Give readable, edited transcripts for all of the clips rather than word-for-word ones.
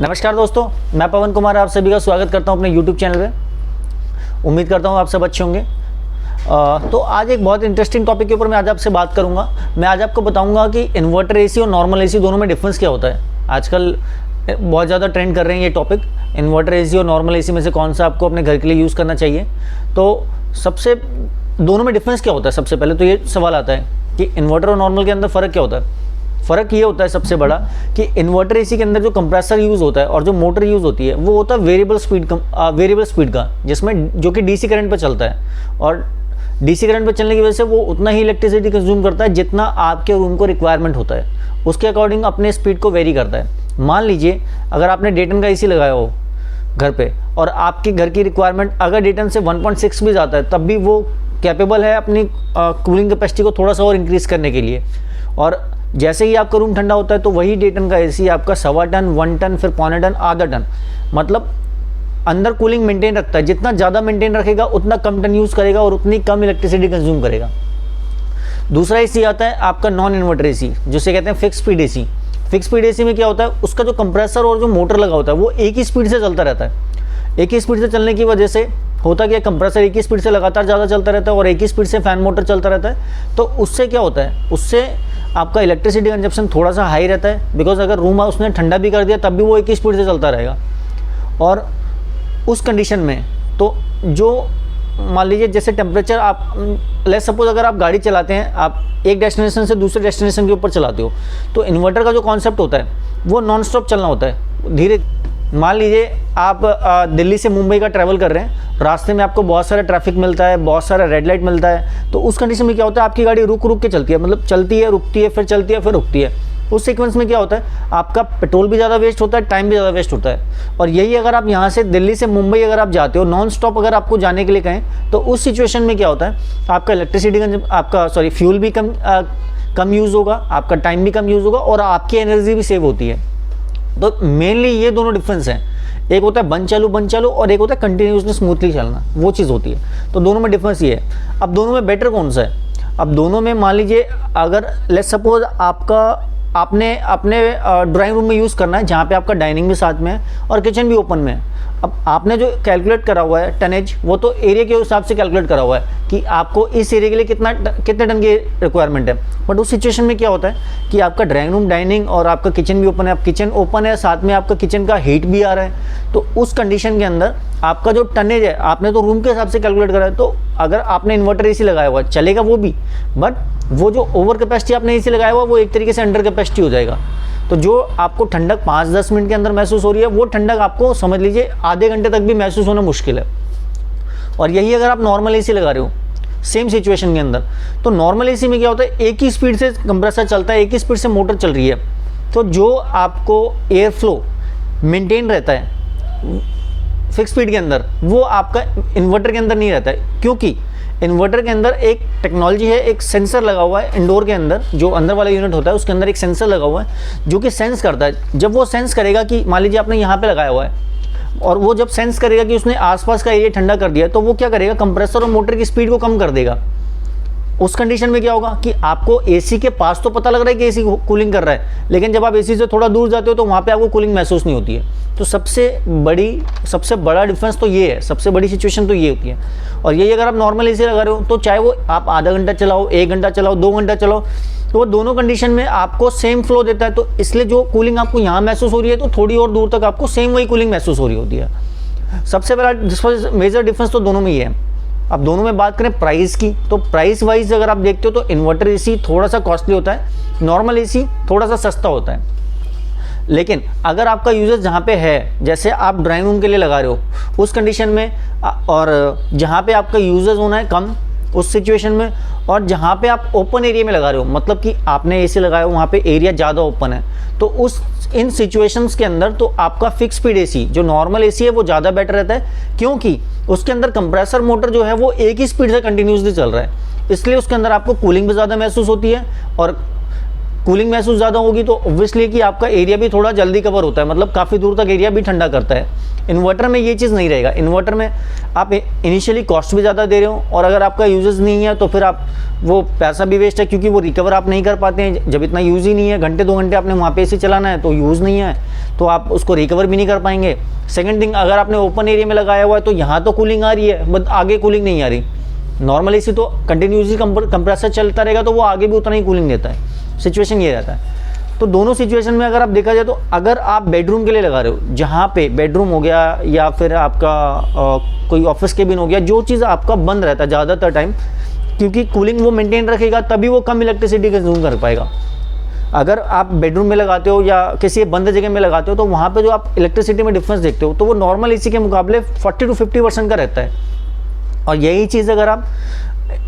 नमस्कार दोस्तों, मैं पवन कुमार आप सभी का स्वागत करता हूं अपने YouTube चैनल पे। उम्मीद करता हूं आप सब अच्छे होंगे। तो आज एक बहुत इंटरेस्टिंग टॉपिक के ऊपर मैं आज आपसे बात करूंगा। मैं आज आपको बताऊंगा कि इन्वर्टर एसी और नॉर्मल एसी दोनों में डिफरेंस क्या होता है। आजकल बहुत ज़्यादा ट्रेंड कर रहे हैं ये टॉपिक, इन्वर्टर एसी और नॉर्मल एसी में से कौन सा आपको अपने घर के लिए यूज़ करना चाहिए। तो सबसे दोनों में डिफरेंस क्या होता है, सबसे पहले तो ये सवाल आता है कि इन्वर्टर और नॉर्मल के अंदर फ़र्क क्या होता है। फ़र्क ये होता है सबसे बड़ा कि इन्वर्टर एसी के अंदर जो कंप्रेसर यूज़ होता है और जो मोटर यूज़ होती है वो होता है वेरिएबल स्पीड का, जिसमें जो कि डीसी करंट पर चलता है। और डीसी करंट पर चलने की वजह से वो उतना ही इलेक्ट्रिसिटी कंज्यूम करता है जितना आपके रूम को रिक्वायरमेंट होता है, उसके अकॉर्डिंग अपने स्पीड को वेरी करता है। मान लीजिए अगर आपने डेटन का एसी लगाया हो घर पे और आपके घर की रिक्वायरमेंट अगर डेटन से 1.6 भी जाता है तब भी वो कैपेबल है अपनी कूलिंग कैपेसिटी को थोड़ा सा और इंक्रीज़ करने के लिए। और जैसे ही आपका रूम ठंडा होता है तो वही डेटन का एसी आपका 1.25 टन, 1 टन, फिर 0.25 टन, आधा टन, मतलब अंदर कूलिंग मेंटेन रखता है। जितना ज़्यादा मेंटेन रखेगा उतना कम टन यूज़ करेगा और उतनी कम इलेक्ट्रिसिटी कंज्यूम करेगा। दूसरा एसी आता है आपका नॉन इन्वर्टर एसी, जिसे कहते हैं fix speed AC. Fix speed AC में क्या होता है, उसका जो कंप्रेसर और जो मोटर लगा होता है वो एक ही स्पीड से चलता रहता है। एक ही स्पीड से चलने की वजह से होता क्या, कंप्रेसर एक ही स्पीड से लगातार ज़्यादा चलता रहता है और एक ही स्पीड से फैन मोटर चलता रहता है। तो उससे क्या होता है, उससे आपका इलेक्ट्रिसिटी कंजप्शन थोड़ा सा हाई रहता है, बिकॉज अगर रूम उसने ठंडा भी कर दिया तब भी वो एक ही स्पीड से चलता रहेगा। और उस कंडीशन में तो जो मान लीजिए जैसे टेम्परेचर आप लेट्स सपोज अगर आप गाड़ी चलाते हैं, आप एक डेस्टिनेशन से दूसरे डेस्टिनेशन के ऊपर चलाते हो, तो इन्वर्टर का जो कॉन्सेप्ट होता है वो नॉन स्टॉप चलना होता है। धीरे मान लीजिए आप दिल्ली से मुंबई का ट्रैवल कर रहे हैं, रास्ते में आपको बहुत सारा ट्रैफिक मिलता है, बहुत सारा रेड लाइट मिलता है, तो उस कंडीशन में क्या होता है आपकी गाड़ी रुक रुक के चलती है, मतलब चलती है, रुकती है, फिर चलती है, फिर रुकती है। उस सीक्वेंस में क्या होता है आपका पेट्रोल भी ज़्यादा वेस्ट होता है, टाइम भी ज़्यादा वेस्ट होता है। और यही अगर आप यहाँ से दिल्ली से मुंबई अगर आप जाते हो नॉन स्टॉप अगर आपको जाने के लिए कहें, तो उस सिचुएशन में क्या होता है आपका इलेक्ट्रिसिटी फ्यूल भी कम यूज़ होगा, आपका टाइम भी कम यूज़ होगा और आपकी एनर्जी भी सेव होती है। तो मेनली ये दोनों डिफरेंस हैं, एक होता है बंद चालू और एक होता है कंटिन्यूसली स्मूथली चलना, वो चीज़ होती है। तो दोनों में डिफरेंस ये है। अब दोनों में बेटर कौन सा है, अब दोनों में मान लीजिए अगर लेट्स सपोज आपने अपने ड्राइंग रूम में यूज़ करना है जहाँ पे आपका डाइनिंग भी साथ में है और किचन भी ओपन में है। अब आपने जो कैलकुलेट करा हुआ है टनेज, वो तो एरिया के हिसाब से कैलकुलेट करा हुआ है कि आपको इस एरिया के लिए कितने टन की रिक्वायरमेंट है। बट उस सिचुएशन में क्या होता है कि आपका ड्राइंग रूम, डाइनिंग और आपका किचन भी ओपन है, आप किचन ओपन है, साथ में आपका किचन का हीट भी आ रहा है। तो उस कंडीशन के अंदर आपका जो टनेज है आपने तो रूम के हिसाब से कैलकुलेट करा है, तो अगर आपने इन्वर्टर एसी लगाया हुआ है चलेगा वो भी, बट वो जो ओवर कैपेसिटी आपने एसी लगाया हुआ वो एक तरीके से अंडर कैपेसिटी हो जाएगा। तो जो आपको ठंडक 5-10 मिनट के अंदर महसूस हो रही है वो ठंडक आपको समझ लीजिए आधे घंटे तक भी महसूस होना मुश्किल है। और यही अगर आप नॉर्मल एसी लगा रहे हो सेम सिचुएशन के अंदर, तो नॉर्मल एसी में क्या होता है एक ही स्पीड से कंप्रेसर चलता है, एक ही स्पीड से मोटर चल रही है, तो जो आपको एयर फ्लो मेंटेन रहता है फिक्स स्पीड के अंदर वो आपका इन्वर्टर के अंदर नहीं रहता है। क्योंकि इन्वर्टर के अंदर एक टेक्नोलॉजी है, एक सेंसर लगा हुआ है इंडोर के अंदर, जो अंदर वाला यूनिट होता है उसके अंदर एक सेंसर लगा हुआ है जो कि सेंस करता है। जब वो सेंस करेगा कि मान लीजिए आपने यहाँ पे लगाया हुआ है और वो जब सेंस करेगा कि उसने आसपास का एरिया ठंडा कर दिया, तो वो क्या करेगा कंप्रेसर और मोटर की स्पीड को कम कर देगा। उस कंडीशन में क्या होगा कि आपको एसी के पास तो पता लग रहा है कि एसी कूलिंग कर रहा है, लेकिन जब आप एसी से थोड़ा दूर जाते हो तो वहाँ पे आपको कूलिंग महसूस नहीं होती है। तो सबसे बड़ा डिफरेंस तो ये है, सबसे बड़ी सिचुएशन तो ये होती है। और यही अगर आप नॉर्मल एसी लगा रहे हो तो चाहे वो आप आधा घंटा चलाओ, 1 घंटा चलाओ, 2 घंटा चलाओ, तो वो दोनों कंडीशन में आपको सेम फ्लो देता है। तो इसलिए जो कूलिंग आपको यहाँ महसूस हो रही है तो थोड़ी और दूर तक आपको सेम वही कूलिंग महसूस हो रही होती है। सबसे बड़ा मेजर डिफरेंस तो दोनों में ही है। अब दोनों में बात करें प्राइस की, तो प्राइस वाइज अगर आप देखते हो तो इन्वर्टर एसी थोड़ा सा कॉस्टली होता है, नॉर्मल एसी थोड़ा सा सस्ता होता है। लेकिन अगर आपका यूजेस जहाँ पे है, जैसे आप ड्राइंग रूम के लिए लगा रहे हो उस कंडीशन में, और जहाँ पे आपका यूजेस होना है कम उस सिचुएशन में, और जहाँ पे आप ओपन एरिया में लगा रहे हो, मतलब कि आपने एसी लगाया हो वहाँ पे एरिया ज़्यादा ओपन है, तो इन सिचुएशंस के अंदर तो आपका फिक्स स्पीड एसी जो नॉर्मल एसी है वो ज़्यादा बेटर रहता है। क्योंकि उसके अंदर कंप्रेसर मोटर जो है वो एक ही स्पीड से कंटिन्यूसली चल रहा है, इसलिए उसके अंदर आपको कूलिंग भी ज़्यादा महसूस होती है और कूलिंग महसूस ज़्यादा होगी तो ऑब्वियसली कि आपका एरिया भी थोड़ा जल्दी कवर होता है, मतलब काफ़ी दूर तक एरिया भी ठंडा करता है। इन्वर्टर में ये चीज़ नहीं रहेगा। इन्वर्टर में आप इनिशियली कॉस्ट भी ज़्यादा दे रहे हो और अगर आपका यूजेस नहीं है तो फिर आप वो पैसा भी वेस्ट है, क्योंकि वो रिकवर आप नहीं कर पाते हैं। जब इतना यूज़ ही नहीं है, घंटे 2 घंटे आपने वहाँ पे एसी चलाना है तो यूज़ नहीं है, तो आप उसको रिकवर भी नहीं कर पाएंगे। सेकंड थिंग, अगर आपने ओपन एरिया में लगाया हुआ है तो यहाँ तो कूलिंग आ रही है बट आगे कूलिंग नहीं आ रही। नॉर्मल एसी तो कंटिन्यूसली कंप्रेसर चलता रहेगा तो वो आगे भी उतना ही कूलिंग देता है। सिचुएशन ये रहता है। तो दोनों सिचुएशन में अगर आप देखा जाए तो अगर आप बेडरूम के लिए लगा रहे हो, जहाँ पे बेडरूम हो गया या फिर आपका कोई ऑफिस केबिन हो गया, जो चीज़ आपका बंद रहता है ज़्यादातर टाइम, क्योंकि कूलिंग वो मेंटेन रखेगा तभी वो कम इलेक्ट्रिसिटी कंज्यूम कर पाएगा। अगर आप बेडरूम में लगाते हो या किसी बंद जगह में लगाते हो तो वहाँ पे जो आप इलेक्ट्रिसिटी में डिफरेंस देखते हो तो वो नॉर्मल एसी के मुकाबले 40 to 50% का रहता है। और यही चीज़ अगर आप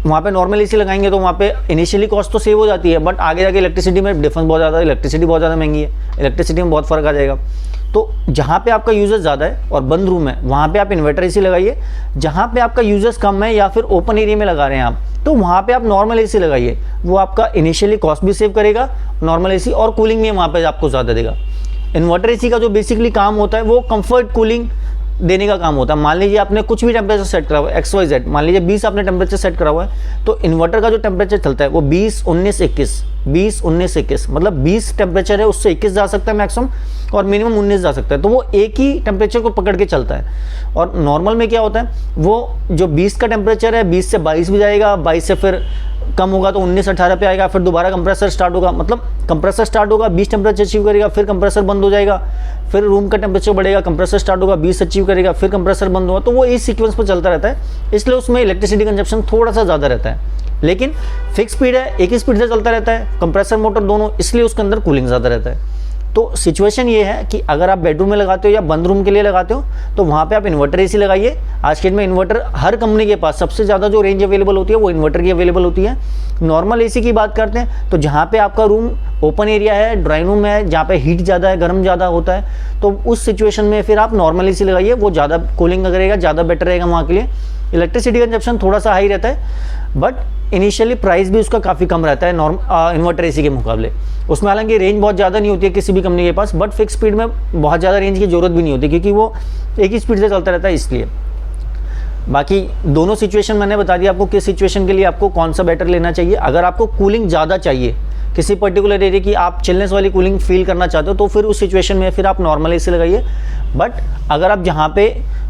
वहाँ पे नॉर्मल एसी लगाएंगे तो वहाँ पे इनिशियली कॉस्ट तो सेव हो जाती है, बट आगे जाके इलेक्ट्रिसिटी में डिफरेंस बहुत ज़्यादा, इलेक्ट्रिसिटी बहुत ज़्यादा महंगी है, इलेक्ट्रिसिटी में बहुत फ़र्क आ जाएगा। तो जहाँ पे आपका यूजेस ज़्यादा है और बंद रूम है वहाँ पे आप इन्वर्टर एसी लगाइए। जहाँ पे आपका यूजेस कम है या फिर ओपन एरिया में लगा रहे हैं आप, तो वहाँ पे आप नॉर्मल एसी लगाइए। वो आपका इनिशियली कॉस्ट भी सेव करेगा नॉर्मल एसी, और कूलिंग भी वहाँ पे आपको ज़्यादा देगा। इन्वर्टर एसी का जो बेसिकली काम होता है वो कंफर्ट कूलिंग देने का काम होता है। मान लीजिए आपने कुछ भी टेम्परेचर सेट करा हुआ है, XYZ, मान लीजिए 20 आपने टेम्परेचर सेट करा हुआ है, तो इन्वर्टर का जो टेम्परेचर चलता है वो 20, 19, 21, 20, 19, 21, मतलब 20 टेम्परेचर है, उससे 21 जा सकता है मैक्सिमम और मिनिमम 19 जा सकता है। तो वो एक ही टेम्परेचर को पकड़ के चलता है। और नॉर्मल में क्या होता है, वो जो 20 का टेम्परेचर है 20 से 22 भी जाएगा, 22 से फिर कम होगा तो 19, 18 पे आएगा, फिर दोबारा कंप्रेसर स्टार्ट होगा, मतलब कंप्रेसर स्टार्ट होगा 20 टेम्परेचर अचीव करेगा, फिर कंप्रेसर बंद हो जाएगा, फिर रूम का टेम्परेचर बढ़ेगा, कंप्रेसर स्टार्ट होगा 20 अचीव करेगा, फिर कंप्रेसर बंद होगा। तो वो इस सीक्वेंस पर चलता रहता है, इसलिए उसमें इलेक्ट्रिसिटी कंजप्शन थोड़ा सा ज़्यादा रहता है। लेकिन फिक्स स्पीड है, एक ही स्पीड से चलता रहता है, कंप्रेसर मोटर दोनों, इसलिए उसके अंदर कूलिंग ज़्यादा रहता है। तो सिचुएशन ये है कि अगर आप बेडरूम में लगाते हो या बंद रूम के लिए लगाते हो तो वहाँ पे आप इन्वर्टर एसी लगाइए। आज के डेट में इन्वर्टर हर कंपनी के पास सबसे ज़्यादा जो रेंज अवेलेबल होती है वो इन्वर्टर की अवेलेबल होती है। नॉर्मल एसी की बात करते हैं तो जहाँ पे आपका रूम ओपन एरिया है, ड्राइंग रूम है, जहाँ पे हीट ज़्यादा है, गर्म ज़्यादा होता है, तो उस सिचुएशन में फिर आप नॉर्मल एसी लगाइए, वो ज़्यादा कूलिंग करेगा, ज़्यादा बेटर रहेगा वहाँ के लिए। इलेक्ट्रिसिटी कंजप्शन थोड़ा सा हाई रहता है बट इनिशियली प्राइस भी उसका काफ़ी कम रहता है इन्वर्टर एसी के मुकाबले। उसमें हालांकि रेंज बहुत ज़्यादा नहीं होती है किसी भी कंपनी के पास, बट फिक्स स्पीड में बहुत ज़्यादा रेंज की ज़रूरत भी नहीं होती क्योंकि वो एक ही स्पीड से चलता रहता है, इसलिए। बाकी दोनों सिचुएशन मैंने बता दिया आपको किस सिचुएशन के लिए आपको कौन सा बेटर लेना चाहिए। अगर आपको कूलिंग ज़्यादा चाहिए किसी पर्टिकुलर एरिया की, आप चिलनेस वाली कूलिंग फील करना चाहते हो तो फिर उस सिचुएशन में फिर आप नॉर्मल एसी लगाइए। बट अगर आप जहाँ पे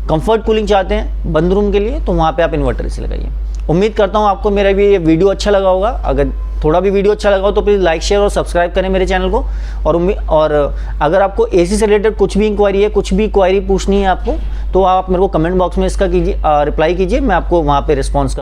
कंफर्ट कूलिंग चाहते हैं बंद रूम के लिए तो वहाँ पे आप इन्वर्टर एसी लगाइए। उम्मीद करता हूँ आपको मेरा भी ये वीडियो अच्छा लगा होगा। अगर थोड़ा भी वीडियो अच्छा लगा हो तो प्लीज़ लाइक, शेयर और सब्सक्राइब करें मेरे चैनल को। और अगर आपको एसी से रिलेटेड कुछ भी इंक्वायरी है, कुछ भी क्वायरी पूछनी है आपको, तो आप मेरे को कमेंट बॉक्स में इसका कीजिए, रिप्लाई कीजिए, मैं आपको वहाँ पे रिस्पॉन्स